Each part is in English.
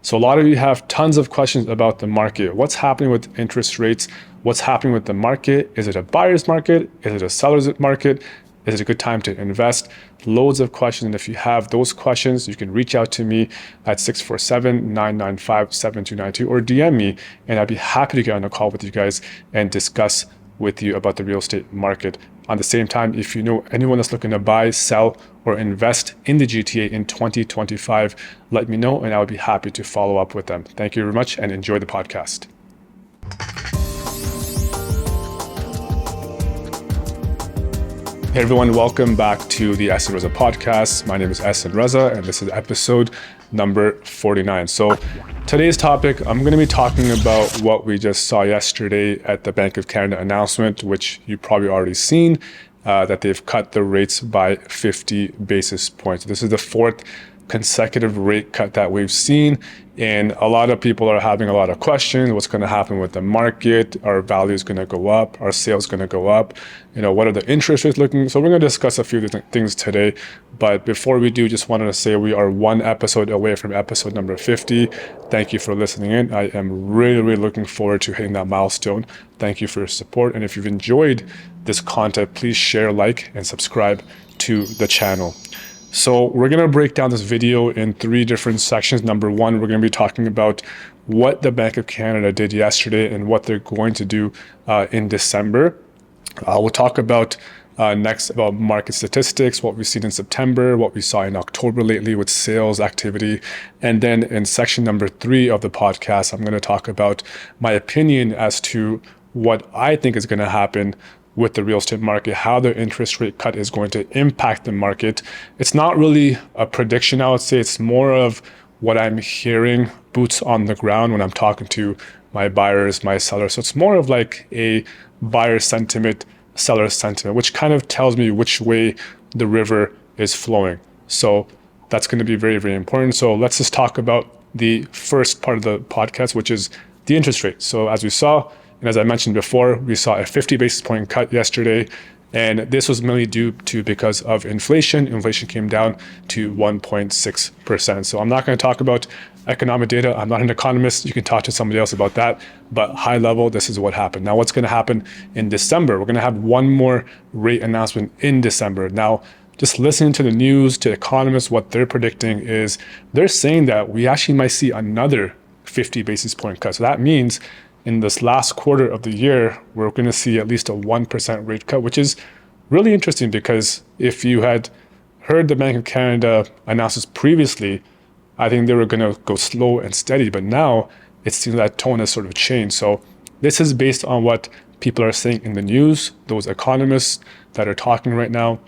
So a lot of you have tons of questions about the market. What's happening with interest rates? What's happening with the market? Is it a buyer's market? Is it a seller's market? Is it a good time to invest? Loads of questions. And if you have those questions, you can reach out to me at 647-995-7292 or DM me, and I'd be happy to get on a call with you guys and discuss with you about the real estate market. On the same time, if you know anyone that's looking to buy, sell, or invest in the GTA in 2025, let me know and I would be happy to follow up with them. Thank you very much and enjoy the podcast. Hey everyone, welcome back to the Ahsan Raza podcast. My name is Ahsan Raza and this is episode number 49. So today's topic, I'm going to be talking about what we just saw yesterday at the Bank of Canada announcement, which you probably already seen, that they've cut the rates by 50 basis points. This is the fourth consecutive rate cut that we've seen, and a lot of people are having a lot of questions. What's going to happen with the market? Our value is going to go up? Our sales going to go up? What are the interest rates looking? So we're going to discuss a few different things today. But before we do, just wanted to say we are one episode away from episode number 50. Thank you for listening in. I am really looking forward to hitting that milestone. Thank you for your support. And if you've enjoyed this content, please share, like, and subscribe to the channel. So we're going to break down this video in three different sections. Number one, we're going to be talking about what the Bank of Canada did yesterday and what they're going to do in December. We'll talk about next about market statistics, what we've seen in September, what we saw in October lately with sales activity. And then in section number 3 of the podcast, I'm going to talk about my opinion as to what I think is going to happen with the real estate market, how the interest rate cut is going to impact the market. It's not really a prediction, I would say. It's more of what I'm hearing, boots on the ground when I'm talking to my buyers, my sellers. So it's more of like a buyer sentiment, seller sentiment, which kind of tells me which way the river is flowing. So that's going to be very important. So let's just talk about the first part of the podcast, which is the interest rate. So as we saw, and as I mentioned before, we saw a 50 basis point cut yesterday, and this was mainly due to because of inflation. Inflation came down to 1.6%. So I'm not going to talk about economic data. I'm not an economist. You can talk to somebody else about that. But high level, this is what happened. Now, what's going to happen in December? We're going to have one more rate announcement in December. Now, just listening to the news, to economists, what they're predicting is they're saying that we actually might see another 50 basis point cut. So that means in this last quarter of the year, we're going to see at least a 1% rate cut, which is really interesting because if you had heard the Bank of Canada announce this previously, I think they were going to go slow and steady. But now it seems that tone has sort of changed. So this is based on what people are saying in the news, those economists that are talking right now.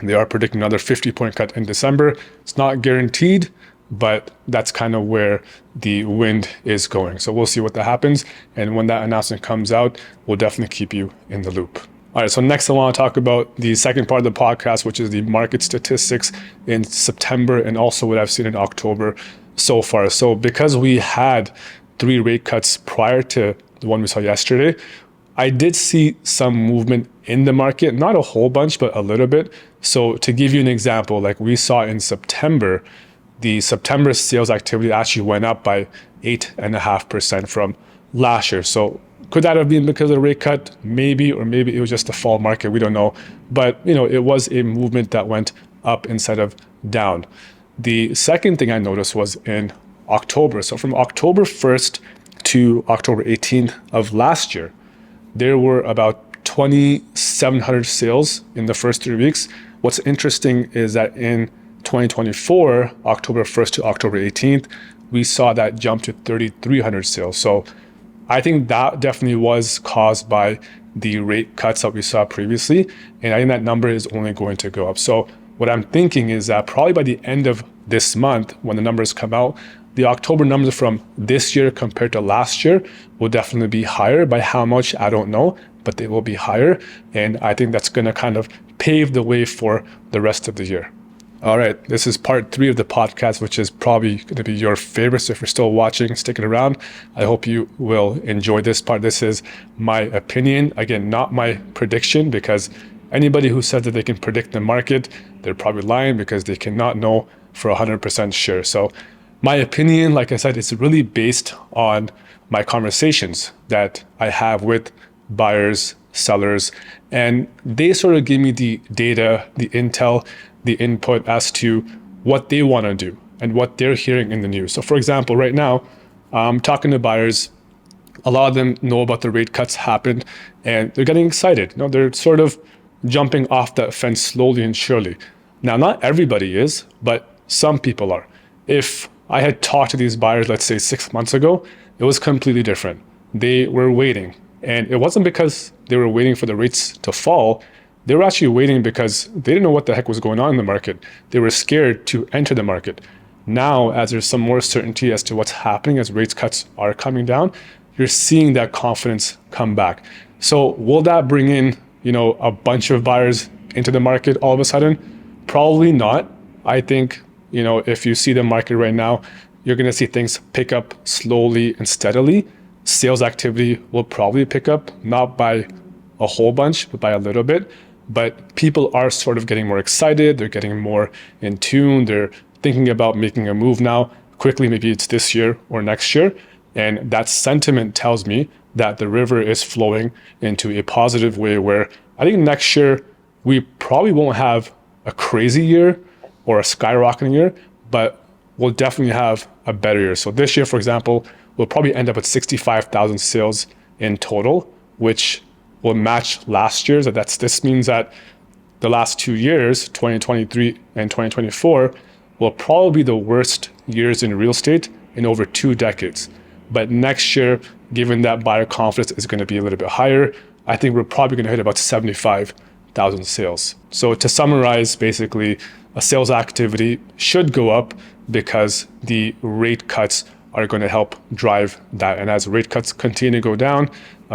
They are predicting another 50-point cut in December. It's not guaranteed, but that's kind of where the wind is going. So we'll see what that happens. And when that announcement comes out, we'll definitely keep you in the loop. All right, so next I want to talk about the second part of the podcast, which is the market statistics in September and also what I've seen in October so far. So because we had 3 rate cuts prior to the one we saw yesterday, I did see some movement in the market, not a whole bunch, but a little bit. So to give you an example, like we saw in September, the September sales activity actually went up by 8.5% from last year. So could that have been because of the rate cut? Maybe, or maybe it was just a fall market. We don't know. But it was a movement that went up instead of down. The second thing I noticed was in October. So from October 1st to October 18th of last year, there were about 2,700 sales in the first 3 weeks. What's interesting is that in 2024, October 1st to October 18th, we saw that jump to 3,300 sales. So I think that definitely was caused by the rate cuts that we saw previously. And I think that number is only going to go up. So what I'm thinking is that probably by the end of this month, when the numbers come out, the October numbers from this year compared to last year will definitely be higher. By how much, I don't know, but they will be higher. And I think that's going to kind of pave the way for the rest of the year. All right, this is part 3 of the podcast, which is probably going to be your favorite. So if you're still watching, sticking around, I hope you will enjoy this part. This is my opinion. Again, not my prediction, because anybody who says that they can predict the market, they're probably lying because they cannot know for 100% sure. So My opinion, like I said, is really based on my conversations that I have with buyers, sellers, and they sort of give me the data, the intel, the input as to what they want to do and what they're hearing in the news. So for example, right now, I'm talking to buyers. A lot of them know about the rate cuts happened and they're getting excited. They're sort of jumping off that fence slowly and surely. Now, not everybody is, but some people are. If I had talked to these buyers, let's say 6 months ago, it was completely different. They were waiting. And it wasn't because they were waiting for the rates to fall. They were actually waiting because they didn't know what the heck was going on in the market. They were scared to enter the market. Now, as there's some more certainty as to what's happening, as rates cuts are coming down, you're seeing that confidence come back. So will that bring in, a bunch of buyers into the market all of a sudden? Probably not. I think, if you see the market right now, you're going to see things pick up slowly and steadily. Sales activity will probably pick up, not by a whole bunch, but by a little bit. But people are sort of getting more excited. They're getting more in tune. They're thinking about making a move now quickly. Maybe it's this year or next year. And that sentiment tells me that the river is flowing into a positive way where I think next year we probably won't have a crazy year or a skyrocketing year, but we'll definitely have a better year. So this year, for example, we'll probably end up at 65,000 sales in total, which will match last year's. This means that the last 2 years, 2023 and 2024, will probably be the worst years in real estate in over 2 decades. But next year, given that buyer confidence is going to be a little bit higher, I think we're probably going to hit about 75,000 sales. So to summarize, basically, a sales activity should go up because the rate cuts are going to help drive that. And as rate cuts continue to go down,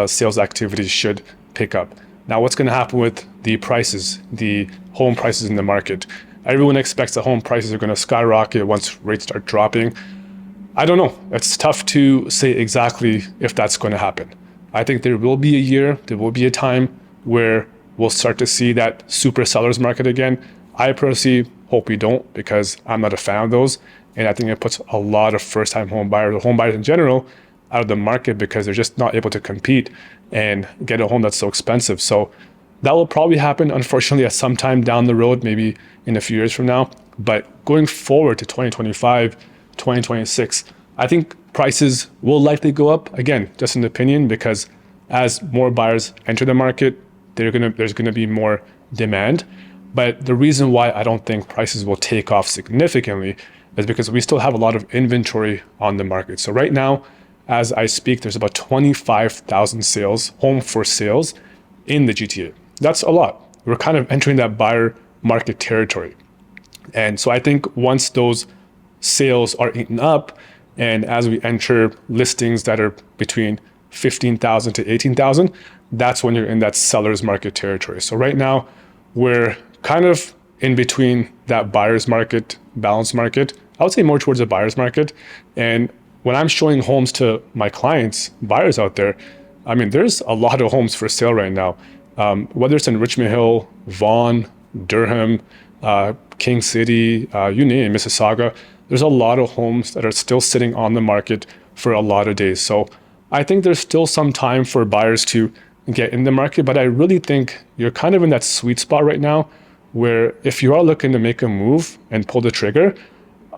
sales activity should pick up. Now, what's going to happen with the prices, the home prices in the market? Everyone expects that home prices are going to skyrocket once rates start dropping. I don't know. It's tough to say exactly if that's going to happen. I think there will be a year, there will be a time where we'll start to see that super sellers market again. I personally hope we don't, because I'm not a fan of those. And I think it puts a lot of first-time home buyers, or home buyers in general, out of the market because they're just not able to compete and get a home that's so expensive. So that will probably happen, unfortunately, at some time down the road, maybe in a few years from now. But going forward to 2025, 2026, I think prices will likely go up. Again, just an opinion, because as more buyers enter the market, there's going to be more demand. But the reason why I don't think prices will take off significantly is because we still have a lot of inventory on the market. So right now, as I speak, there's about 25,000 sales, home for sales in the GTA. That's a lot. We're kind of entering that buyer market territory. And so I think once those sales are eaten up, and as we enter listings that are between 15,000 to 18,000, that's when you're in that seller's market territory. So right now, we're kind of in between that buyer's market, balanced market. I would say more towards the buyer's market. And when I'm showing homes to my clients, buyers out there, I mean, there's a lot of homes for sale right now. Whether it's in Richmond Hill, Vaughan, Durham, King City, you name it, Mississauga, there's a lot of homes that are still sitting on the market for a lot of days. So I think there's still some time for buyers to get in the market, but I really think you're kind of in that sweet spot right now where if you are looking to make a move and pull the trigger,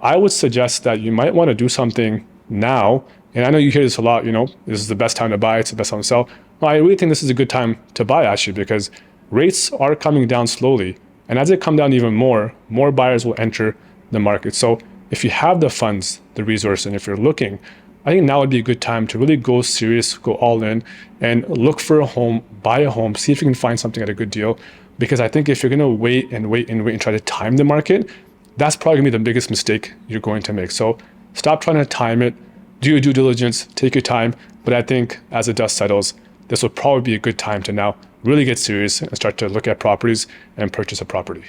I would suggest that you might want to do something now. And I know you hear this a lot, this is the best time to buy, it's the best time to sell. No, I really think this is a good time to buy actually, because rates are coming down slowly. And as they come down even more buyers will enter the market. So if you have the funds, the resource, and if you're looking, I think now would be a good time to really go serious, go all in, and look for a home, buy a home, see if you can find something at a good deal. Because I think if you're going to wait and try to time the market, that's probably going to be the biggest mistake you're going to make. So stop trying to time it, do your due diligence, take your time. But I think as the dust settles, this will probably be a good time to now really get serious and start to look at properties and purchase a property.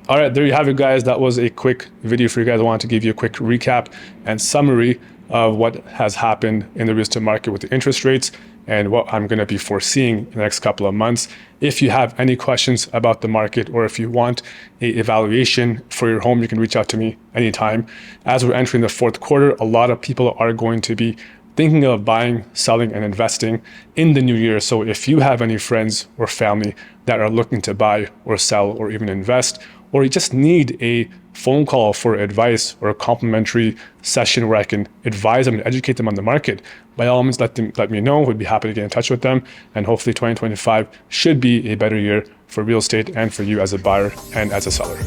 All right, there you have it, guys. That was a quick video for you guys. I wanted to give you a quick recap and summary of what has happened in the real estate market with the interest rates and what I'm going to be foreseeing in the next couple of months. If you have any questions about the market, or if you want a evaluation for your home, you can reach out to me anytime. As we're entering the fourth quarter, a lot of people are going to be thinking of buying, selling, and investing in the new year. So if you have any friends or family that are looking to buy or sell or even invest, or you just need a phone call for advice or a complimentary session where I can advise them and educate them on the market, by all means, let me know. We'd be happy to get in touch with them. And hopefully 2025 should be a better year for real estate and for you as a buyer and as a seller.